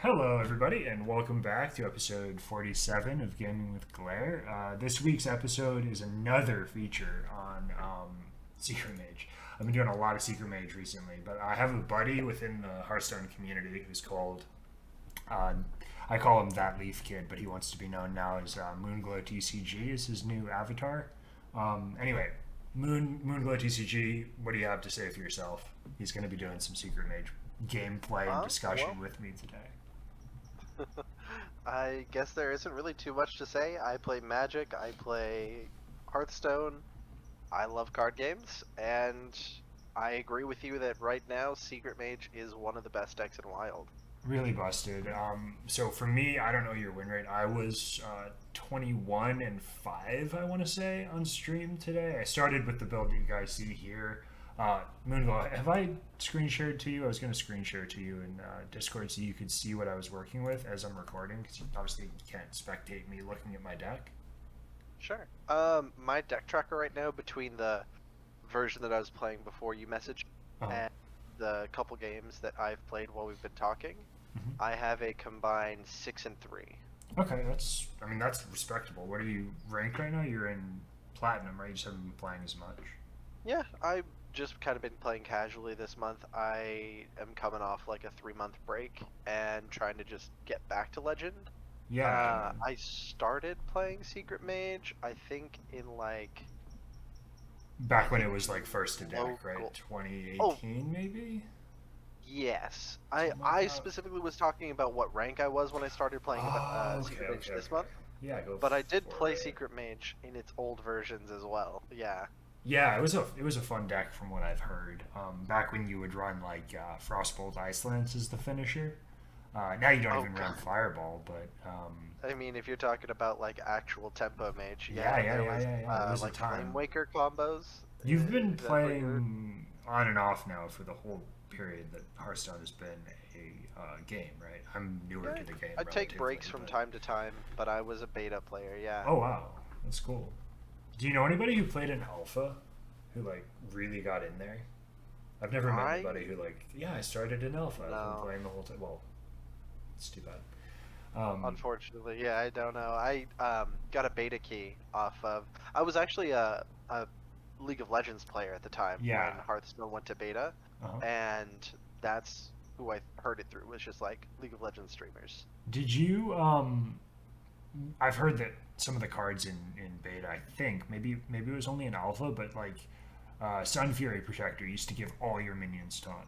Hello, everybody, and welcome back to episode 47 of Gaming with Glare. This week's episode is another feature on Secret Mage. I've been doing a lot of Secret Mage recently, but I have a buddy within the Hearthstone community who's called, uh, I call him That Leaf Kid, but he wants to be known now as MoonGlowTCG is his new avatar. Anyway, MoonGlowTCG, what do you have to say for yourself? He's going to be doing some Secret Mage gameplay and Well, discussion with me today. I guess there isn't really too much to say. I play Magic, I play Hearthstone, I love card games, and I agree with you that right now Secret Mage is one of the best decks in Wild. Really busted. So for me, I don't know your win rate. I was 21 and 5, I want to say, on stream today. I started with the build that you guys see here. Moonglow, have I screen shared to you? I was going to screen share to you in Discord so you could see what I was working with as I'm recording, because obviously you can't spectate me looking at my deck. Sure. My deck tracker right now between the version that I was playing before you messaged Uh, and the couple games that I've played while we've been talking, mhm. I have a combined 6 and 3. Okay, that's respectable. What are you ranked right now? You're in Platinum, right? You just haven't been playing as much. Yeah, I've just kind of been playing casually this month. I am coming off like a 3-month break and trying to just get back to Legend. Yeah, I started playing Secret Mage, I think in like, I back when it think was like first to deck, right? local. Oh, 2018 maybe? yes. I Something like I that. specifically was talking about what rank I was when I started playing Oh, okay, Secret Mage okay, this okay. month, Yeah, go but I did for play it. Secret Mage in its old versions as well. Yeah. Yeah, it was a fun deck from what I've heard. Back when you would run like Frostbolt Ice Lance as the finisher. Now you don't Oh even run God. Fireball, but I mean, if you're talking about like actual tempo mage, yeah, yeah, yeah, there yeah, was yeah, yeah. It was a like Flame time. Waker combos. You've been Is that what you're? playing on and off now for the whole period that Hearthstone has been a game, right? I'm newer Yeah, to the game I take relatively, breaks from but time to time, but I was a beta player. Yeah. oh wow, that's cool. Do you know anybody who played an alpha who like really got in there? I've never met anybody I who like, yeah, I started in alpha. I've been no, playing the whole time. Well, it's too bad. Um, unfortunately, yeah, I don't know. I got a beta key off of. I was actually a League of Legends player at the time when yeah. Hearthstone went to beta, Uh-huh. and that's who I heard it through. Was just like League of Legends streamers. Did you? I've heard that some of the cards in beta, I think maybe it was only in alpha, but like Sun Fury Protector used to give all your minions taunt.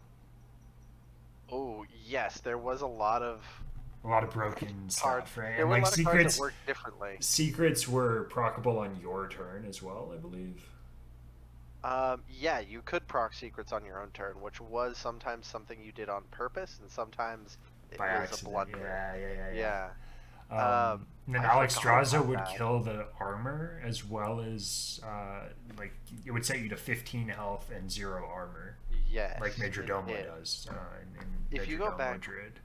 Oh yes, there was a lot of A lot of broken cards. stuff, right? There And were a like lot of cards that secrets, worked differently. secrets were proccable on your turn as well, I believe, Yeah, you could proc secrets on your own turn, which was sometimes something you did on purpose, and sometimes it by was a accident. blunder. Yeah, yeah, yeah, yeah. Yeah. Um, And then I Alex forgot Straza about would that. kill the armor as well as like it would set you to 15 health and 0 armor, like Yes, Major it Domo did. does in If you Major go Domo back Druid.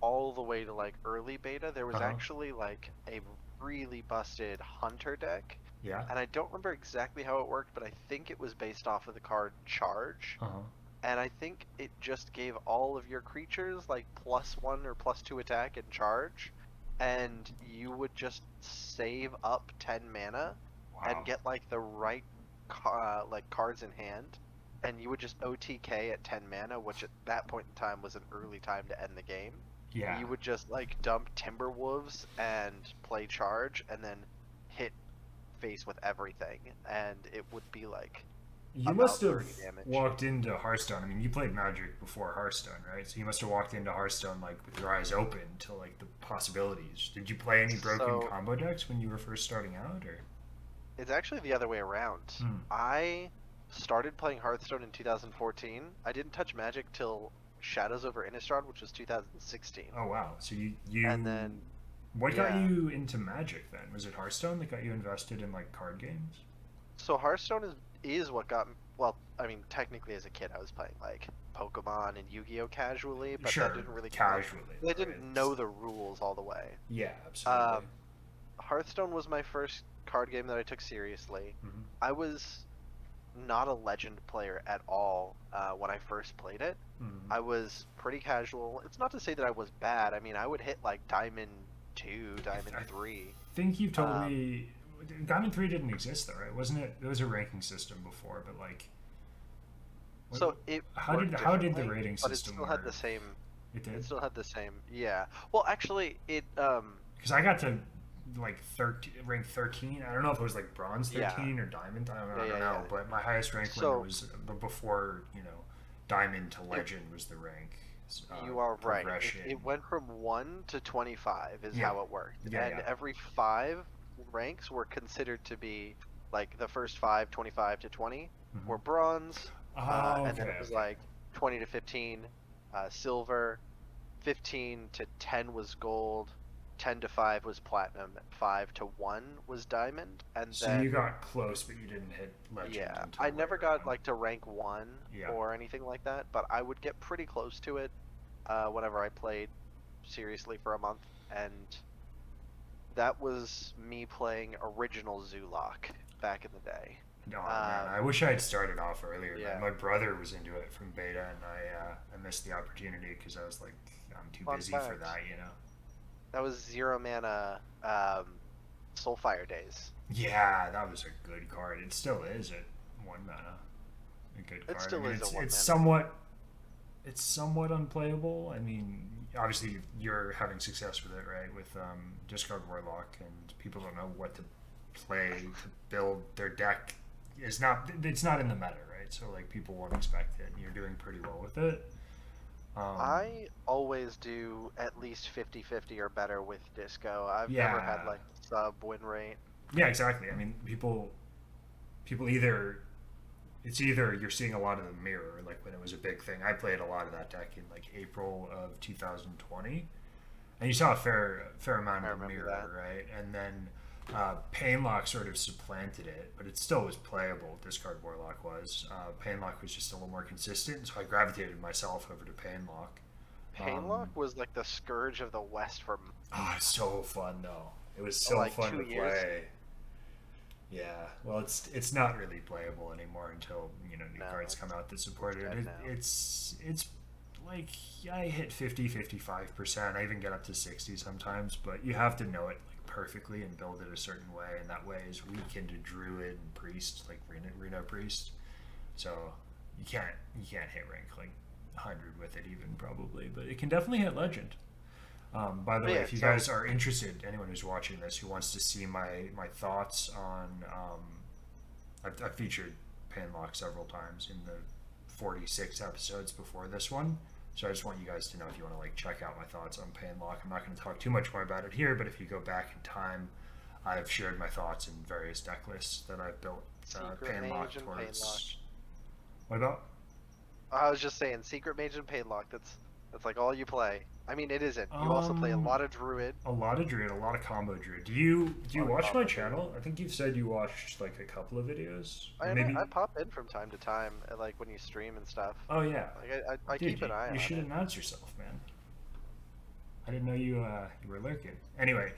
all the way to like early beta, there Uh was huh. actually like a really busted hunter deck, Yeah. and I don't remember exactly how it worked, but I think it was based off of the card Charge. Uh huh. And I think it just gave all of your creatures like +1 or +2 attack and charge, and you would just save up 10 mana and Wow. get like the right like cards in hand, and you would just OTK at 10 mana, which at that point in time was an early time to end the game. Yeah. You would just like dump Timberwolves and play charge, and then hit face with everything, and it would be like You must about have 30 damage. walked into Hearthstone. I mean, you played Magic before Hearthstone, right? So you must have walked into Hearthstone like with your eyes open to like the possibilities. Did you play any broken So combo decks when you were first starting out, or? it's actually the other way around. Hmm. I started playing Hearthstone in 2014. I didn't touch Magic till Shadows over Innistrad, which was 2016. Oh wow. So you And you then, what got yeah. you into Magic then? Was it Hearthstone that got you invested in like card games? So Hearthstone is what got me. Well, I mean, technically as a kid, I was playing like Pokemon and Yu-Gi-Oh casually, but that Sure, didn't really count. casually I though, right? didn't know the rules all the way. Yeah, absolutely. Um, Hearthstone was my first card game that I took seriously. Hmm. I was not a legend player at all when I first played it. Mm. I was pretty casual. It's not to say that I was bad. I mean, I would hit like Diamond 2, Diamond I 3. think you've told Um, me Diamond 3 didn't exist though, right? Wasn't it? There was a ranking system before, but like, what, so it worked how did the differently, rating but it system still had the work? same. It It did still had the same. Yeah. Well, actually, because I got to like 13, rank 13. I don't know if it was like bronze yeah, 13 or diamond. yeah, I don't yeah, know. yeah. But my highest rank when it So was before diamond to it, legend was the rank you are right. progression. It went from 1 to 25 is Yeah, how it worked, yeah, and yeah. every 5 ranks were considered to be like the first 5, 25 to 20 Hmm. were bronze, Oh, and then it okay, was okay. like 20 to 15 silver, 15 to 10 was gold, 10 to 5 was platinum, 5 to 1 was diamond, and So then you got close, but you didn't hit legend yeah, I until never later got on. like to rank 1 Yeah. or anything like that, but I would get pretty close to it whenever I played seriously for a month, and that was me playing original Zoolock back in the day. Oh man, Um, I wish I had started off earlier, man. yeah, My brother was into it from beta, and I missed the opportunity because I was like, I'm too fun busy for fact. that. That was zero mana Soulfire days. Yeah, that was a good card. It still is at 1 mana. A good It card. I still mean, is a one it's mana. somewhat unplayable. I mean, obviously you're having success with it, right? With Discard Warlock, and people don't know what to play to build their deck. It's not in the meta, right? So like people won't expect it. And you're doing pretty well with it. Um, I always do at least 50-50 or better with Disco. I've never had yeah, like sub win rate. yeah, exactly. I mean, people either it's either you're seeing a lot of the mirror, like when it was a big thing. I played a lot of that deck in like April of 2020, and you saw a fair amount I of the remember that. mirror, right? And then Painlock sort of supplanted it, but it still was playable. Discard Warlock was. Painlock was just a little more consistent, so I gravitated myself over to Painlock. Painlock Um, was like the scourge of the West for it's so fun though. It was so like fun two to years. play. Yeah, well, it's not really playable anymore until new No, cards come out that support it's it. dead now. It's like I hit 50-55%. I even get up to 60 sometimes, but you have to know it like perfectly and build it a certain way, and that way is weak into druid and priest, like Reno priest. So you can't hit rank like 100 with it even probably, but it can definitely hit legend. By the But way, yeah, if you so guys are interested, anyone who's watching this who wants to see my thoughts on, I've featured Panlock several times in the 46 episodes before this one. So I just want you guys to know if you want to like check out my thoughts on Panlock. I'm not going to talk too much more about it here, but if you go back in time, I've shared my thoughts in various deck lists that I've built Secret Panlock Mage and Painlock. towards. What about? I was just saying Secret Mage and Painlock. That's like all you play. I mean, it isn't. You also play a Um, lot of Druid, A lot of druid, a lot of combo druid. Do you a lot of watch my combo Druid. channel? I think you've said you watched like a couple of videos, or I maybe. pop in from time to time, like when you stream and stuff. Oh yeah, Like I dude, keep an eye you on should it. announce yourself, man. I didn't know you were lurking. Anyway,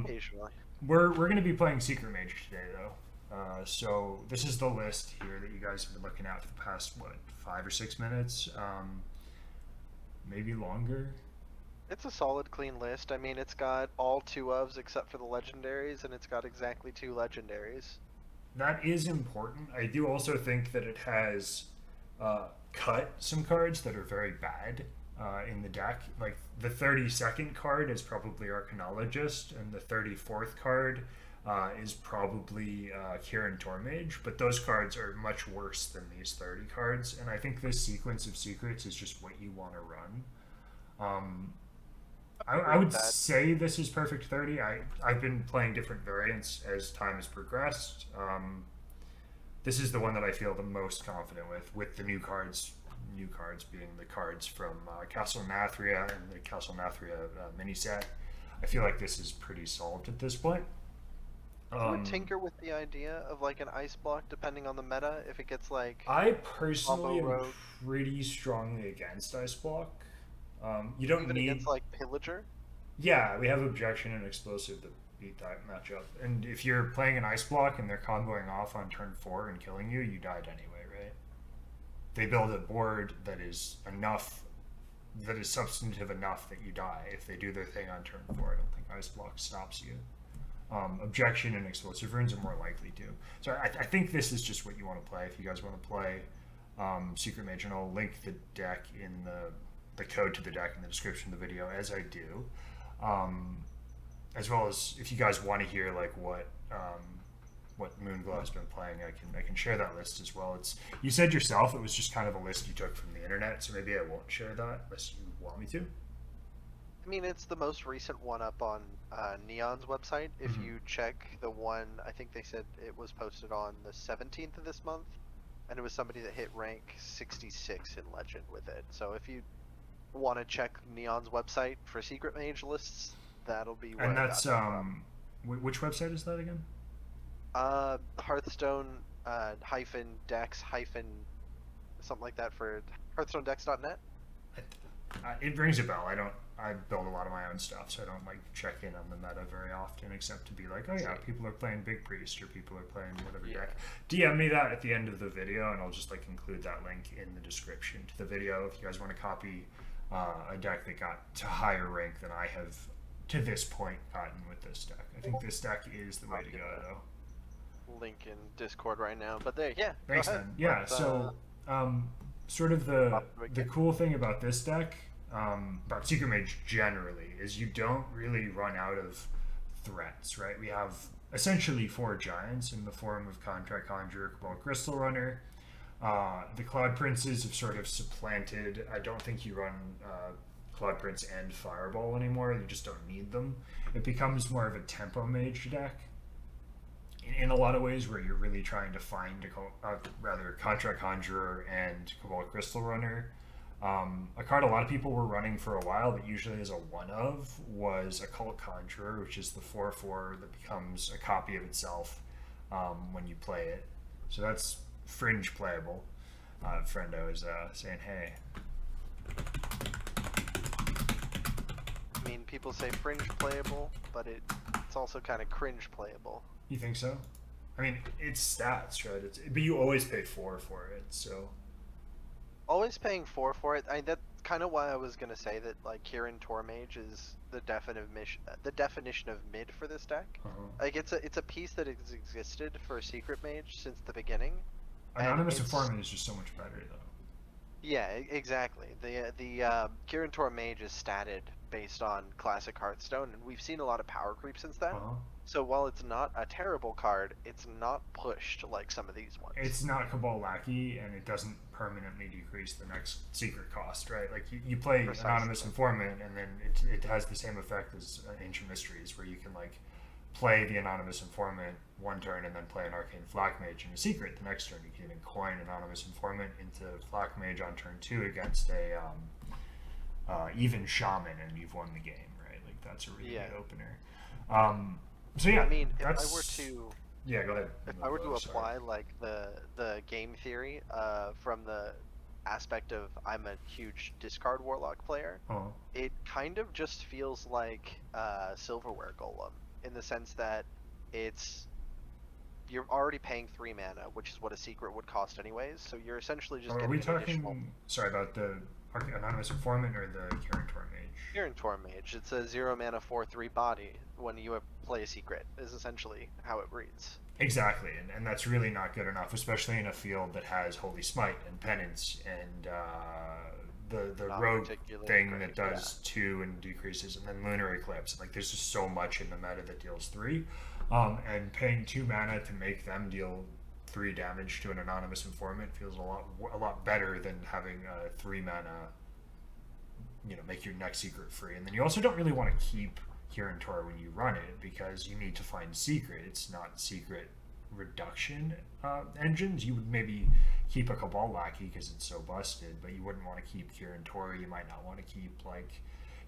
Occasionally. we're gonna be playing Secret Mage today though. So this is the list here that you guys have been looking at for the past what 5 or 6 minutes, maybe longer. It's a solid, clean list. I mean, it's got all two ofs except for the legendaries, and it's got exactly two legendaries. That is important. I do also think that it has cut some cards that are very bad in the deck. Like the 32nd card is probably Arcanologist, and the 34th card is probably Kieran Tormage, but those cards are much worse than these 30 cards, and I think this sequence of secrets is just what you want to run. Um, I I agree with would that. say this is perfect 30. I've been playing different variants as time has progressed. This is the one that I feel the most confident with the new cards. New cards being the cards from Castle Nathria and the Castle Nathria mini set. I feel like this is pretty solved at this point. I would Um, tinker with the idea of like an ice block depending on the meta. If it gets like I combo personally am rogue, pretty strongly against Ice Block. You don't even against need. like Pillager. Yeah, we have objection and explosive. beat that matchup. And if you're playing an ice block and they're comboing off on turn 4 and killing you, you died anyway, right? They build a board that is substantive enough that you die. If they do their thing on turn 4, I don't think ice block stops you. Objection and explosive runes are more likely to. So I think this is just what you want to play. If you guys want to play Secret Mage, and I'll link the deck in the code to the deck in the description of the video, as I do. As well as if you guys want to hear like what MoonGlow has been playing, I can share that list as well. You said yourself it was just kind of a list you took from the internet, so maybe I won't share that unless you want me to. I mean, it's the most recent one up on Neon's website. If you check the one, I think they said it was posted on the 17th of this month, and it was somebody that hit rank 66 in Legend with it. So if you want to check Neon's website for Secret Mage lists, that'll be where. And that's which website is that again? Hearthstone hyphen Dex hyphen something like that for HearthstoneDex.net. It rings a bell. I build a lot of my own stuff, so I don't like check in on the meta very often, except to be like, oh yeah, people are playing Big Priest or people are playing whatever deck. DM me that at the end of the video, and I'll just like include that link in the description to the video if you guys want to copy a deck that got to higher rank than I have to this point gotten with this deck. I think this deck is the way to go, though. Link in Discord right now, but there, yeah. Thanks, man. Yeah, so sort of the cool thing about this deck, about Secret Mage generally, is you don't really run out of threats, right? We have essentially 4 giants in the form of Contract Conjurer, Cabal Crystal Runner. The Cloud Princes have sort of supplanted. I don't think you run Cloud Prince and Fireball anymore. You just don't need them. It becomes more of a tempo mage deck in a lot of ways, where you're really trying to find rather Contract Conjurer and Cabal Crystal Runner. A card a lot of people were running for a while that usually is a one of was Occult Conjurer, which is the 4/4 that becomes a copy of itself when you play it. So that's fringe playable. Friendo is saying hey. I mean, people say fringe playable, but it's also kind of cringe playable. You think so? I mean, it's stats, right? But you always pay 4 for it, so. Always paying 4 for it. That's kind of why I was gonna say that like Kirin Tormage is the definition of mid for this deck. Like it's a piece that has existed for Secret Mage since the beginning. Anonymous Informant is just so much better, though. Yeah, exactly. The Kirin Tormage is statted based on classic Hearthstone, and we've seen a lot of power creep since then. So while it's not a terrible card, it's not pushed like some of these ones. It's not Cabal Lackey, and it doesn't permanently decrease the next secret cost, right? Like you play Precisely. Anonymous Informant, and then it has the same effect as Ancient Mysteries, where you can like play the Anonymous Informant one turn and then play an Arcane Flak Mage in a secret the next turn. You can even coin Anonymous Informant into Flak Mage on turn 2 against a even Shaman, and you've won the game, right? Like that's a really good opener. So yeah, I mean, if that's... I were to go ahead. If I were to apply like the game theory from the aspect of I'm a huge discard Warlock player, it kind of just feels like Silverware Golem in the sense that you're already paying 3 mana, which is what a secret would cost anyways. So you're essentially just. Are we talking? Sorry about the Anonymous Informant or the Kirin Tormage? Kirin Tormage. It's a 0 mana 4/3 body when you play a secret. Is essentially how it reads. Exactly, and that's really not good enough, especially in a field that has Holy Smite and Penance and the rogue thing that does 2 and decreases, and then Lunar Eclipse. Like there's just so much in the meta that deals 3, and paying 2 mana to make them deal 3 damage to an Anonymous Informant feels a lot better than having 3 mana, make your next secret free. And then you also don't really want to keep Kirin Tor when you run it, because you need to find secret. It's not secret reduction engines. You would maybe keep a Cabal Lackey because it's so busted, but you wouldn't want to keep Kirin Tor. You might not want to keep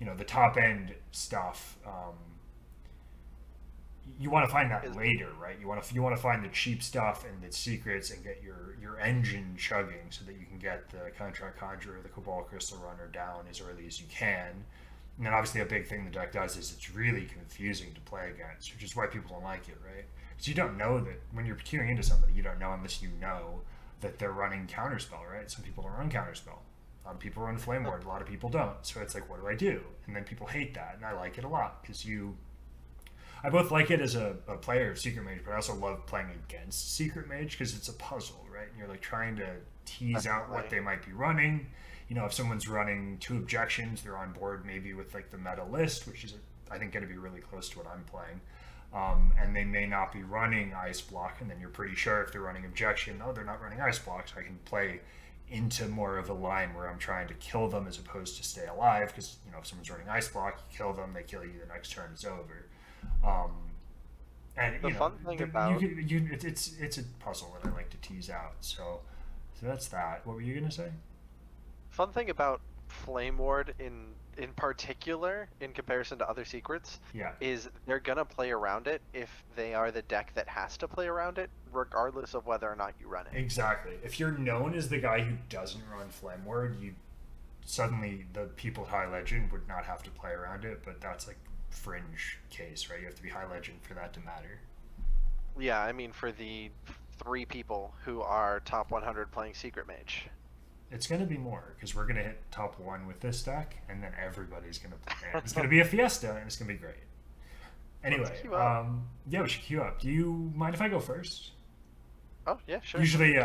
the top end stuff. You want to find that later, right? You want to find the cheap stuff and the secrets and get your engine chugging so that you can get the Contract Conjurer, the Cabal Crystal Runner down as early as you can. And then obviously a big thing the deck does is it's really confusing to play against, which is why people don't like it, right? Because you don't know that when you're queuing into somebody, you don't know unless you know that they're running Counterspell, right? Some people don't run Counterspell. People run Flame Ward, a lot of people don't. So it's like, what do I do? And then people hate that, and I like it a lot because I both like it as a player of Secret Mage, but I also love playing against Secret Mage because it's a puzzle, right? And you're like trying to tease out what they might be running. You know, if someone's running 2 objections, they're on board maybe with like the meta list, which is I think going to be really close to what I'm playing. And they may not be running Ice Block, and then you're pretty sure if they're running objection, oh, they're not running Ice Block, so I can play into more of a line where I'm trying to kill them as opposed to stay alive. Because you know, if someone's running Ice Block, you kill them, they kill you, the next turn it's over. And The you know, fun thing about it's a puzzle that I like to tease out. So that's that. What were you gonna say? Flame Ward in particular, in comparison to other secrets, Yeah. is they're gonna play around it if they are the deck that has to play around it, regardless of whether or not you run it. Exactly. If you're known as the guy who doesn't run Flame Ward, you suddenly the people at High Legend would not have to play around it, but that's like fringe case, right? You have to be High Legend for that to matter. Yeah, I mean for the 3 people who are top 100 playing Secret Mage. It's going to be more because we're going to hit top 1 with this deck, and then everybody's going to play. It's going to be a fiesta, and it's going to be great. Anyway, yeah, we should queue up. Do you mind if I go first? Oh yeah, sure. Usually,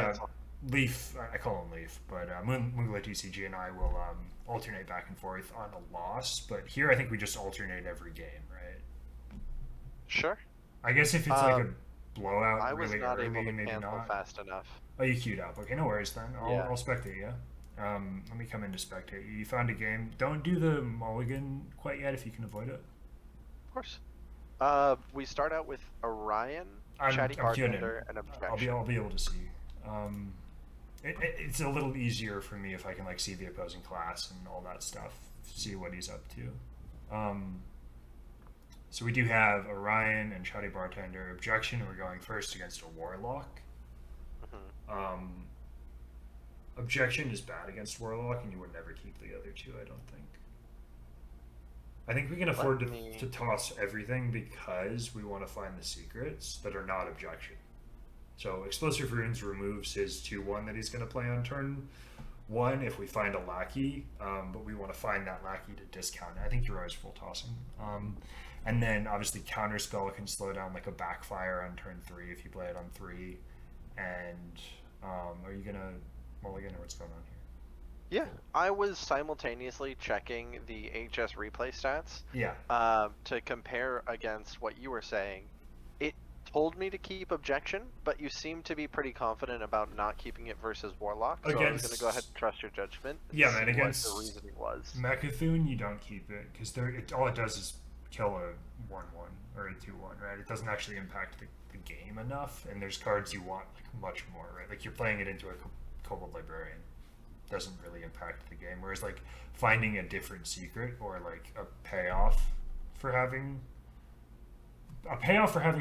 Leaf, I call him Leaf, but MoonGlowTCG and I will alternate back and forth on a loss. But here, I think we just alternate every game, right? Sure. I guess if it's like a blowout I was really not early, able to maybe cancel not. fast enough. Oh, you queued up. Okay, no worries then. Yeah. I'll spectate you. Let me come in to spectate you. You found a game. Don't do the mulligan quite yet if you can avoid it. Of course. We start out with Orion, Chatty I'm queuing in. Bartender, and Objection. I'll be able to see. It's a little easier for me if I can like see the opposing class and all that stuff. See what he's up to. So we do have Orion and Chatty Bartender. Objection. We're going first against a Warlock. Objection is bad against Warlock, and you would never keep the other 2, I don't think. I think we can afford to toss everything because we want to find the secrets that are not Objection. So Explosive Runes removes his 2/1 that he's going to play on turn 1 if we find a Lackey, but we want to find that Lackey to discount it. I think you're always full tossing. And then obviously Counterspell can slow down like a Backfire on turn 3 if you play it on 3. And are you going to mulligan or what's going on here? Yeah, I was simultaneously checking the HS replay stats. Yeah. To compare against what you were saying. It told me to keep Objection, but you seem to be pretty confident about not keeping it versus Warlock. So I was going to go ahead and trust your judgment. Yeah, man. Against what the reasoning was. Mechathune, you don't keep it because all it does is kill a 1/1 or a 2/1, right? It doesn't actually impact the game enough, and there's cards you want like much more, right? Like you're playing it into a Kobold Librarian. Doesn't really impact the game, whereas like finding a different secret or like a payoff for having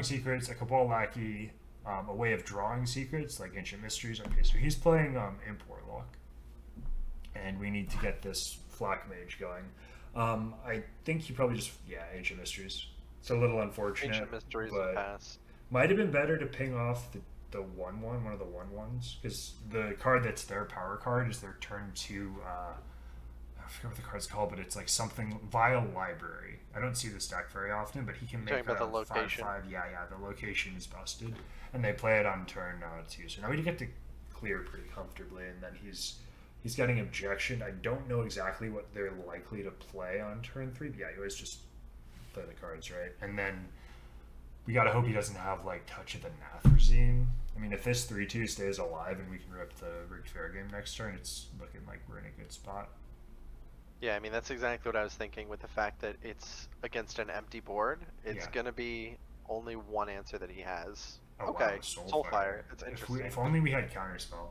secrets, a Cabal Lackey, a way of drawing secrets like Ancient Mysteries. Okay, so he's playing Imp Warlock, and we need to get this Flak Mage going. I think he probably just Ancient Mysteries. It's a little unfortunate. Ancient Mysteries but pass. Might have been better to ping off the 1/1, one of the 1/1s, because the card that's their power card is their turn 2. I forget what the card's called, but it's like something Vile Library. I don't see this deck very often, but he can make that the location. 5/5. Yeah, the location is busted, and they play it on turn 2. So now we get to clear pretty comfortably, and then he's getting Objection. I don't know exactly what they're likely to play on turn 3. But yeah, you always just play the cards, right? And then we gotta hope he doesn't have like Touch of the Nathrezine. I mean, if this 3/2 stays alive and we can rip the Rigged Fair game next turn, it's looking like we're in a good spot. Yeah, I mean, that's exactly what I was thinking with the fact that it's against an empty board. It's going to be only one answer that he has. Oh, okay, wow, Soulfire. That's interesting. If only we had Counterspell.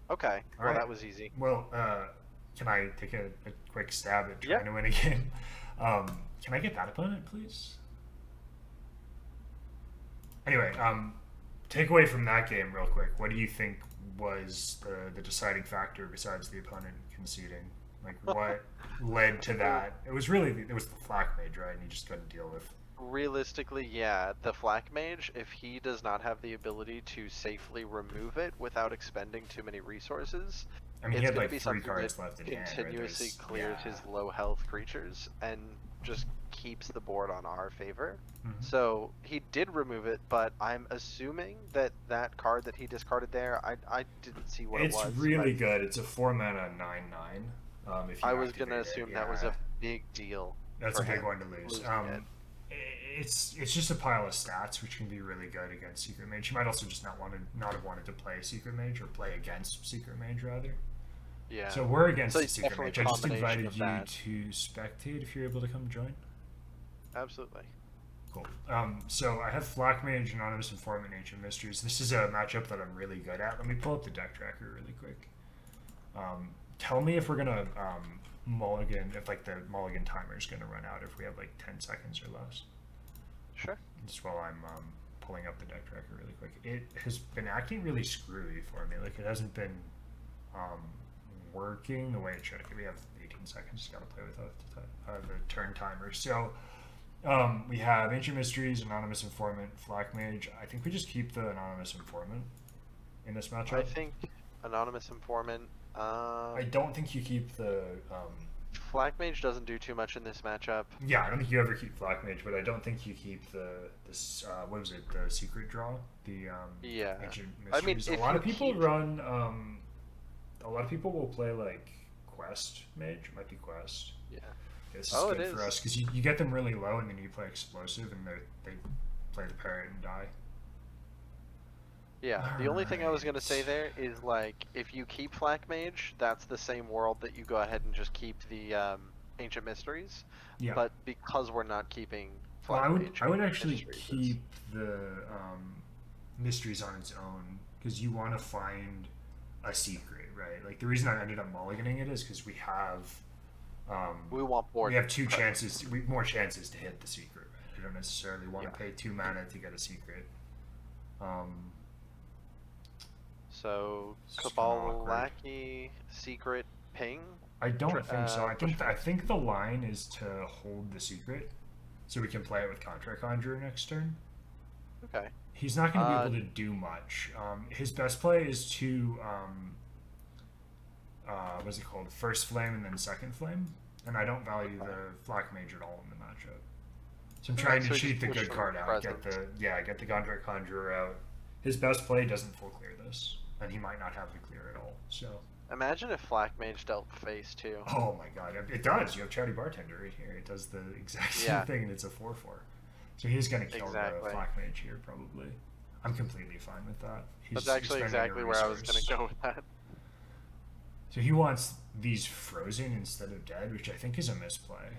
Okay, All well, right. that was easy. Well, can I take a quick stab at trying to win a game? Can I get that opponent, please? Anyway, takeaway from that game real quick. What do you think was the deciding factor besides the opponent conceding? Like what led to that? It was the Flak Mage, right? And you just couldn't deal with. Realistically, yeah, the Flak Mage, if he does not have the ability to safely remove it without expending too many resources, I mean, he it's had going to like be three something that cards left in hand, right? continuously There's clears yeah. his low health creatures and just keeps the board on our favor. Mhm. So he did remove it, but I'm assuming that that card that he discarded there, I didn't see what it It's was, really but good. It's a 4 mana 9/9. If I you was going to activate it, assume that was yeah, a big deal that's for a big him one to lose. losing it. It's just a pile of stats, which can be really good against Secret Mage. You might also just not have wanted to play Secret Mage or play against Secret Mage rather. Yeah. So we're So against the it's Secret definitely Mage. a I just combination invited of you that. to spectate if you're able to come join. Absolutely. Cool. So I have Flak Mage, Anonymous Informant, Ancient Mysteries. This is a matchup that I'm really good at. Let me pull up the deck tracker really quick. Tell me if we're gonna mulligan, if like the mulligan timer is gonna run out if we have like 10 seconds or less. Sure. Just while I'm pulling up the deck tracker really quick. It has been acting really screwy for me. Like it hasn't been working the way it should. Okay, we have 18 seconds. Just gotta play with the turn timer. So we have Ancient Mysteries, Anonymous Informant, Flak Mage. I think we just keep the Anonymous Informant in this matchup. I think Anonymous Informant. I don't think you keep the. Flak Mage doesn't do too much in this matchup. Yeah, I don't think you ever keep Flak Mage, but I don't think you keep this. What was it? The Secret Draw, the Yeah. Ancient I mean, Mysteries. if A lot you of people keep- run. A lot of people will play like Quest Mage. It might be Quest. Yeah. This is Oh, good it for is. us because you get them really low and then you play Explosive and they play the parrot and die. Yeah. The only thing I was gonna Alright. say there is like if you keep Flak Mage, that's the same world that you go ahead and just keep the Ancient Mysteries. Yeah. But because we're not keeping Well, Flak Mage, I would Ancient actually Mysteries is- keep the mysteries on its own because you want to find a secret, right? Like the reason I ended up mulliganing it is because we have we want board. we have more chances to hit the secret. Right? You don't necessarily want Yeah. to pay 2 mana to get a secret. So It's just kinda awkward. Kabalaki Secret Ping. I don't think so. push I think the line is to hold the secret, so we can play it with Contract Conjurer next turn. Okay. He's not going to be able to do much. His best play is to what's it called? First Flame and then Second Flame, and I don't value the Flak Mage at all in the matchup. So I'm trying so to he cheat just the pushed good from card out. presence. Get the Contract Conjurer out. His best play doesn't full clear this, and he might not have the clear at all. So. Imagine if Flak Mage dealt face too. Oh my god, it does. You have Chatty Bartender right here. It does the exact same Yeah. thing, and it's a 4/4. So he's going to kill Exactly. the Flak Mage here, probably. I'm completely fine with that. He's That's actually expending a exactly where I was going resource. to go with that. So he wants these frozen instead of dead, which I think is a misplay.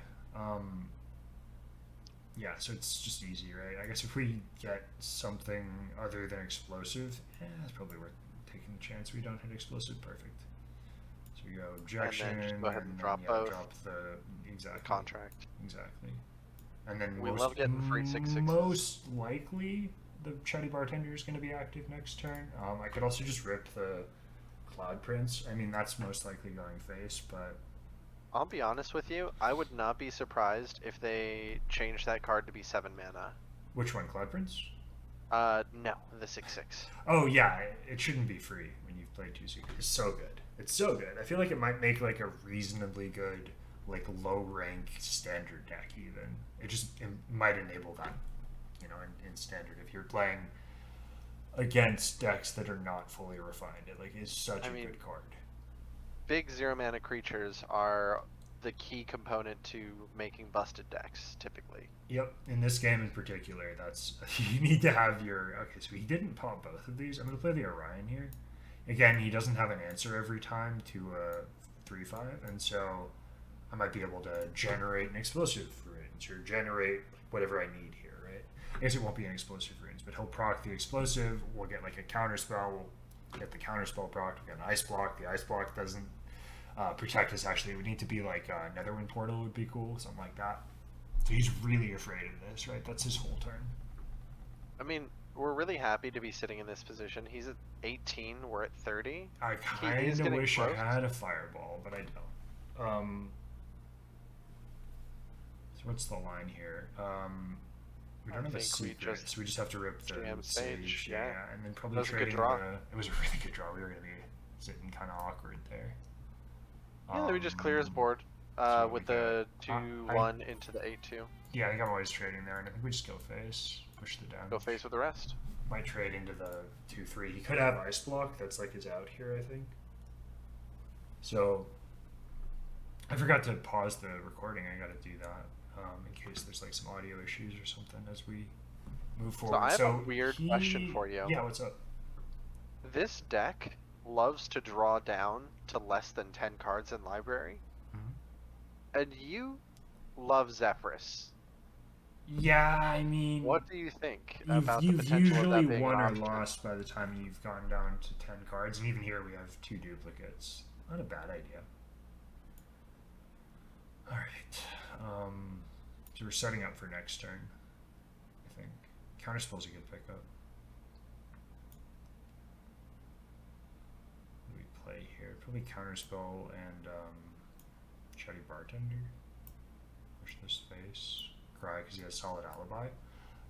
Yeah, so it's just easy, right? I guess if we get something other than explosive, that's probably worth taking a chance. We don't hit explosive, perfect. So we go objection, just go ahead and then, drop yeah, both. drop the exactly Contract. exactly, and then We love getting free 6/6s. Most likely, the Chatty Bartender is going to be active next turn. I could also just rip the Cloud Prince. I mean, that's most likely going face, but I'll be honest with you, I would not be surprised if they change that card to be 7 mana. which one, Cloud Prince? No, the 6/6. Oh yeah, it shouldn't be free when you've played two secrets. It's so good. It's so good. I feel like it might make like a reasonably good, like low rank standard deck. Even it might enable that, in standard if you're playing against decks that are not fully refined. It like is such a good card. Big 0 mana creatures are the key component to making busted decks, typically. Yep, in this game in particular, that's you need to have your okay. So he didn't pop both of these. I'm gonna play the Orion here. Again, he doesn't have an answer every time to a 3/5, and so I might be able to generate an explosive runes or generate whatever I need here, right? I guess it won't be an explosive runes, but he'll proc the explosive. We'll get like a counter spell. We'll get the counter spell proc. We'll get an ice block. The ice block doesn't protect us. Actually, it would need to be like a Netherwind portal would be cool, something like that. So he's really afraid of this, right? That's his whole turn. I mean, we're really happy to be sitting in this position. He's at 18, we're at 30. I kind of wish I had a fireball, but I don't. So what's the line here? We don't I have a think we secret, just so we just have to rip the jam sage. Sage. Yeah, Yeah, yeah, and then that probably was a good trading draw. the. It was a really good draw. We were gonna be sitting kind of awkward there. Yeah, then we just clear his board So what we with got? the 2-1 into the 8-2. Yeah, I think I'm always trading there, and I think we just go face, push the Go damage. face with the rest. Might trade into the 2-3. He could have ice block. That's like his out here, I think. So I forgot to pause the recording. I got to do that in case there's like some audio issues or something as we move So forward. I have a weird question for you. Yeah, what's up? This deck loves to draw down to less than 10 cards in library, and you love Zephyrus. Yeah, I mean, What do you think you've about the you've potential of usually that being an won or option? lost by the time you've gone down to 10 cards, and even here we have 2 duplicates. Not a bad idea. All right, so we're setting up for next turn. I think counterspell's a good pickup. What do we play here? Probably counterspell and Chatty Bartender. Push this face. Cry because he has solid alibi.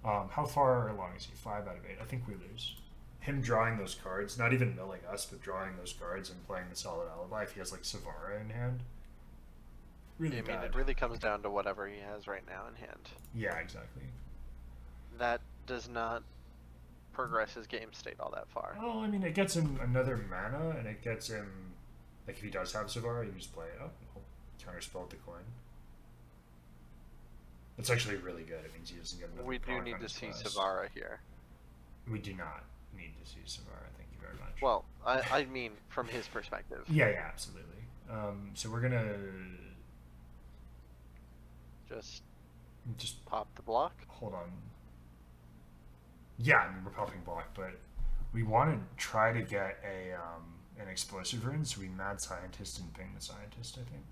How far along is he? 5 out of 8. I think we lose. Him drawing those cards, not even milling us, but drawing those cards and playing the solid alibi. If he has like Savara in hand, really I mean, bad. it really comes down to whatever he has right now in hand. Yeah, exactly. That does not progress his game state all that far. Well, I mean, it gets him another mana, and it gets him like if he does have Savara, you just play it up. Counterspell the coin. It's actually really good. It means he doesn't get another. We do proc need on to his see class. Savara here. We do not need to see Savara. Thank you very much. Well, I mean, from his perspective. Yeah, yeah, absolutely. So we're gonna just Pop the block. hold on. Yeah, I mean we're popping block, but we want to try to get a an explosive rune, so we mad scientist and ping the scientist. I think.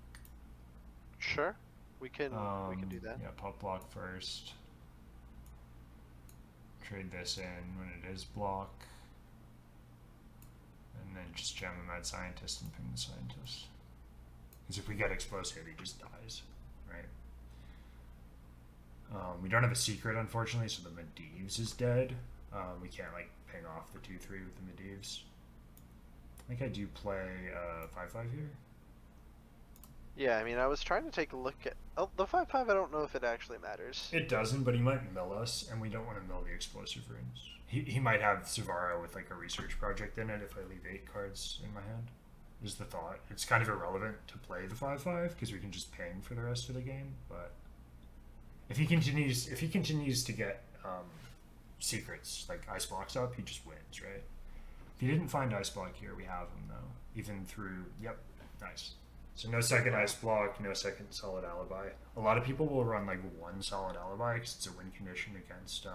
Sure, we can do that. Yeah, pop block first. Trade this in when it is block. And then just jam a mad scientist and ping the scientist. Because if we get explosive, he just dies, right? We don't have a secret, unfortunately, so the Medivh is dead. We can't like ping off the 2-3 with the Medivhs. I think I do play 5-5 here. Yeah, I mean, I was trying to take a look at the 5-5. I don't know if it actually matters. It doesn't, but he might mill us, and we don't want to mill the explosive runes. He might have Savara with like a research project in it if I leave 8 cards in my hand. Is the thought. It's kind of irrelevant to play the 5-5 because we can just ping for the rest of the game. But if he continues to get secrets like ice blocks up, he just wins, right? If he didn't find ice block here, we have him though. Even through nice. So no second ice block, no second solid alibi. A lot of people will run like 1 solid alibi because it's a win condition against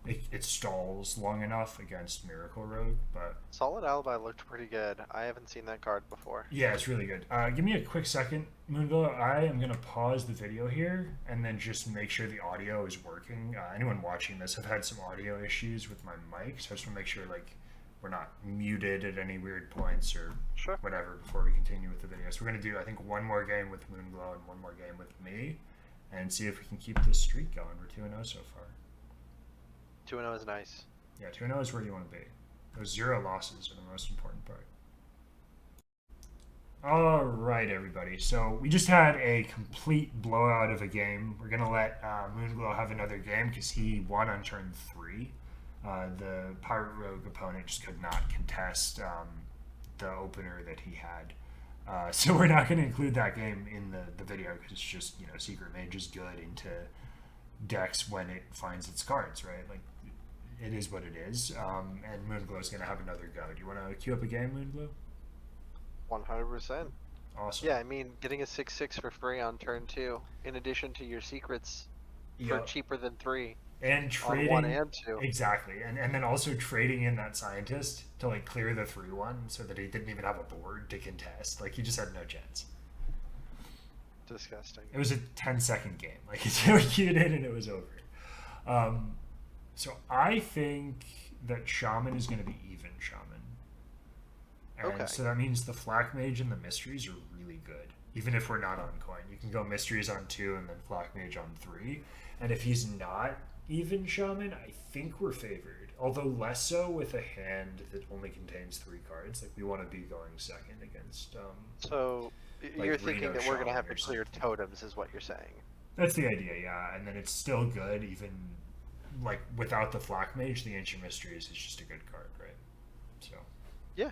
it stalls long enough against Miracle Rogue, but Solid Alibi looked pretty good. I haven't seen that card before. yeah, it's really good. Give me a quick second, MoonGlow. I am gonna pause the video here and then just make sure the audio is working. Anyone watching this, I've had some audio issues with my mic, so I just want to make sure like we're not muted at any weird points or Sure. whatever before we continue with the video. So we're gonna do I think 1 more game with MoonGlow and 1 more game with me, and see if we can keep this streak going. We're 2-0 so far. 2-0 is nice. Yeah, 2-0 is where you want to be. Those 0 losses are the most important part. All right, everybody. So we just had a complete blowout of a game. We're gonna let MoonGlow have another game because he won on turn 3. The Pirate Rogue opponent just could not contest the opener that he had. So we're not going to include that game in the video because it's just, Secret Mage is good into decks when it finds its cards, right? Like, it is what it is. And MoonGlow is going to have another go. Do you want to queue up a game, MoonGlow? 100%. Awesome. Yeah, I mean, getting a 6/6 for free on turn 2, in addition to your secrets for cheaper than 3. And trading on 1 and 2. Exactly. And then also trading in that scientist to like clear the 3-1 so that he didn't even have a board to contest. Like he just had no chance. Disgusting. It was a 10-second game. Like he queued in and it was over. So I think that Shaman is going to be even Shaman. And Okay. so that means the Flak Mage and the Mysteries are really good. Even if we're not on coin, you can go Mysteries on 2 and then Flak Mage on 3. And if he's not even Shaman, I think we're favored. Although less so with a hand that only contains 3 cards. Like, we want to be going second against, So like, you're thinking Reno that we're gonna Shaman have to or clear something. totems, is what you're saying? That's the idea, yeah. And then it's still good, even, like, without the Flak Mage, the Ancient Mysteries is just a good card, right? So. Yeah.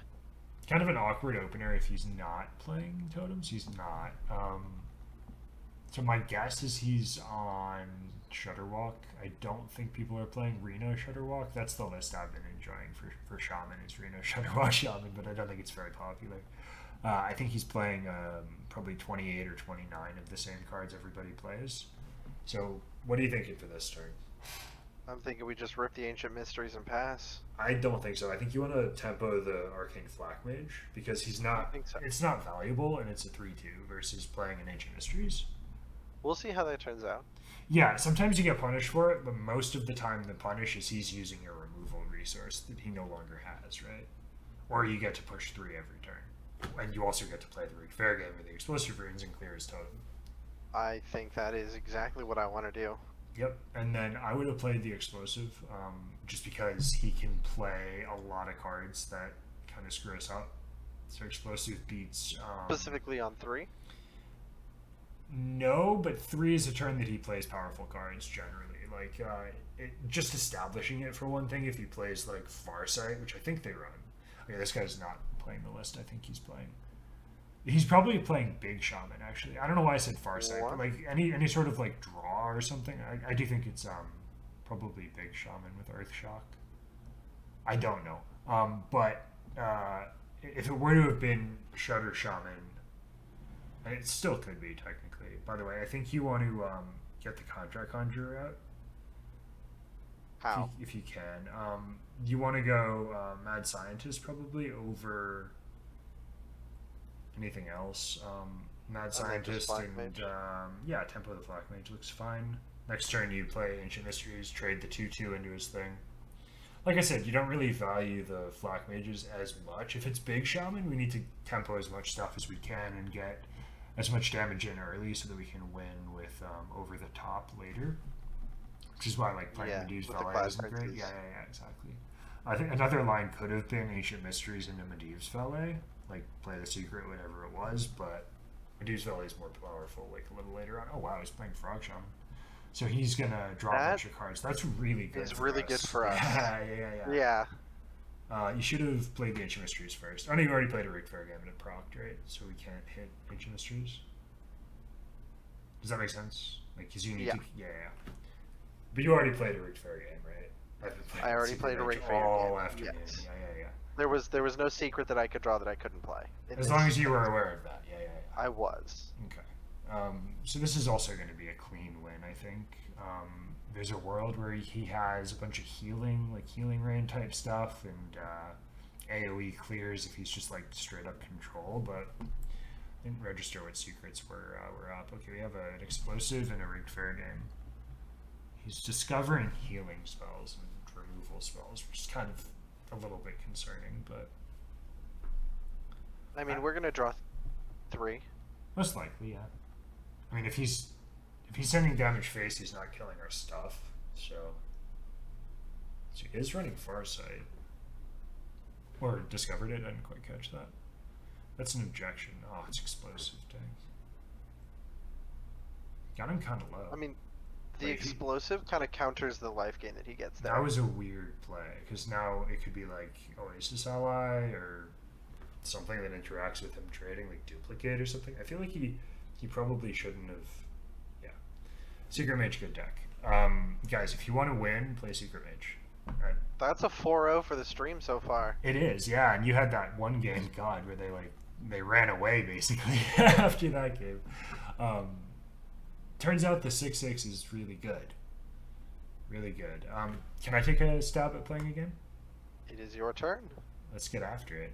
Kind of an awkward opener if he's not playing totems. He's not. So my guess is he's on Shutterwalk. I don't think people are playing Reno Shutterwalk. That's the list I've been enjoying for Shaman is Reno Shutterwalk Shaman, but I don't think it's very popular. I think he's playing probably 28 or 29 of the same cards everybody plays. So what are you thinking for this turn? I'm thinking we just rip the Ancient Mysteries and pass. I don't think so. I think you want to tempo the Arcane Flak Mage because he's I not. think so. It's not valuable, and it's a 3/2 versus playing an Ancient Mysteries. We'll see how that turns out. Yeah, sometimes you get punished for it, but most of the time the punish is he's using a removal resource that he no longer has, right? Or you get to push 3 every turn, and you also get to play the Rick Fair game with the explosive runes and clear his totem. I think that is exactly what I want to do. Yep, and then I would have played the explosive, just because he can play a lot of cards that kind of screw us up. So explosive beats. Specifically on 3. No, but 3 is a turn that he plays powerful cards generally. Like just establishing it for one thing. If he plays like Farsight, which I think they run. Okay, this guy's not playing the list. I think he's playing. He's probably playing Big Shaman actually. I don't know why I said Farsight, but What? like any sort of like draw or something. I do think it's probably Big Shaman with Earth Shock. I don't know. But if it were to have been Shutter Shaman, and it still could be technically. By the way, I think you want to get the Contract Conjurer out How? if you can. You want to go Mad Scientist probably over anything else. Mad And then just Scientist Black and Mage? yeah, Tempo of the Black Mage looks fine. Next turn you play Ancient Mysteries, trade the 2/2 into his thing. Like I said, you don't really value the Flak Mages as much. If it's Big Shaman, we need to tempo as much stuff as we can and get as much damage in early so that we can win with over the top later. Which is why like playing Yeah, Medusa with the Valet class isn't great. princes. Yeah, exactly. I think another line could have been Ancient Mysteries into Medusa Valet, like play the secret, whatever it was, but Medusa Valet is more powerful like a little later on. Oh wow, he's playing Frog Shaman. So he's gonna draw a That bunch of cards. That's really good. is For really us. good for us. Yeah. Yeah. You should have played the Ancient Mysteries first. I know you already played a Rick Fair game and it procced, right? So we can't hit Ancient Mysteries. Does that make sense? Like, because you need Yeah. to. Yeah. But you already played a Rick Fair game, right? I've been playing I already Secret played a Mage Rick Fair all game, afternoon. yes. Yeah. There was no secret that I could draw that I couldn't play. As long as you were aware of that. Yeah. I was. Okay. So this is also going to be a clean win, I think. There's a world where he has a bunch of healing, like healing rain type stuff, and AoE clears if he's just like straight up control, but didn't register what secrets were up. Okay, we have an explosive and a rigged fair game. He's discovering healing spells and removal spells, which is kind of a little bit concerning, but I mean, we're gonna draw 3. most likely, yeah. I mean, if he's sending damage face, he's not killing our stuff. So he is running Farsight. Or discovered it, I didn't quite catch that. That's an objection. Oh, it's explosive, dang. Got him kind of low. I mean, the Like, explosive kind of counters the life gain that he gets there. that was a weird play, because now it could be like Oasis Ally, or something that interacts with him trading, like Duplicate or something. I feel like he probably shouldn't have. Yeah. Secret Mage, good deck. Guys, if you want to win, play Secret Mage. Right. That's a 4-0 for the stream so far. It is, yeah. And you had that one game, God, where they ran away basically after that game. Turns out the 6/6 is really good, really good. Can I take a stab at playing again? It is your turn. Let's get after it.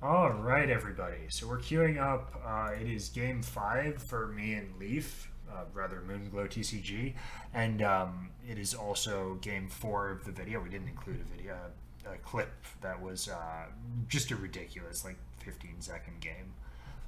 All right, everybody. So we're queuing up. It is game 5 for me and Leaf, rather MoonGlowTCG, and it is also game 4 of the video. We didn't include a video. a clip that was just a ridiculous, like 15-second game.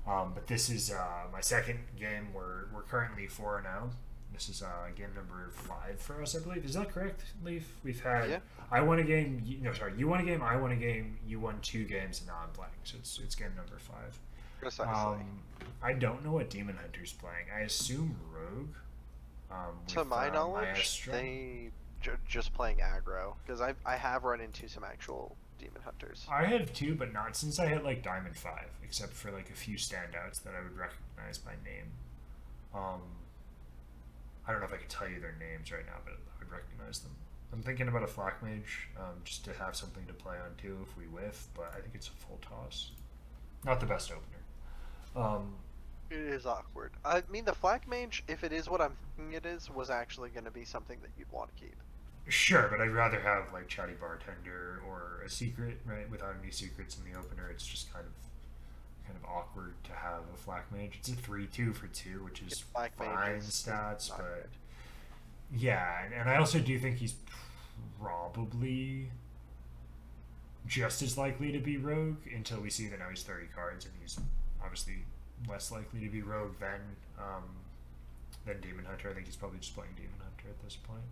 But this is my second game. We're currently 4-0. This is game number 5 for us, I believe. Is that correct, Leaf? We've had I won a game. You won a game. I won a game. You won 2 games, and now I'm playing. So it's game number 5. Precisely. I don't know what Demon Hunter's playing. I assume Rogue. To my knowledge, Maestro. they just playing aggro, because I have run into some actual Demon Hunters. I have 2, but not since I hit like Diamond 5, except for like a few standouts that I would recognize by name. I don't know if I could tell you their names right now, but I would recognize them. I'm thinking about a Flak Mage, just to have something to play on too if we whiff, but I think it's a full toss. Not the best opener. It is awkward. I mean, the Flak Mage, if it is what I'm thinking it is, was actually going to be something that you'd want to keep. Sure, but I'd rather have like Chatty Bartender or a secret, right? Without any secrets in the opener, it's just kind of awkward to have a Flak Mage. It's a 3/2 for 2, which is fine stats, but good. Yeah, and I also do think he's probably just as likely to be Rogue until we see that now he's 30 cards, and he's obviously less likely to be Rogue than Demon Hunter. I think he's probably just playing Demon Hunter at this point.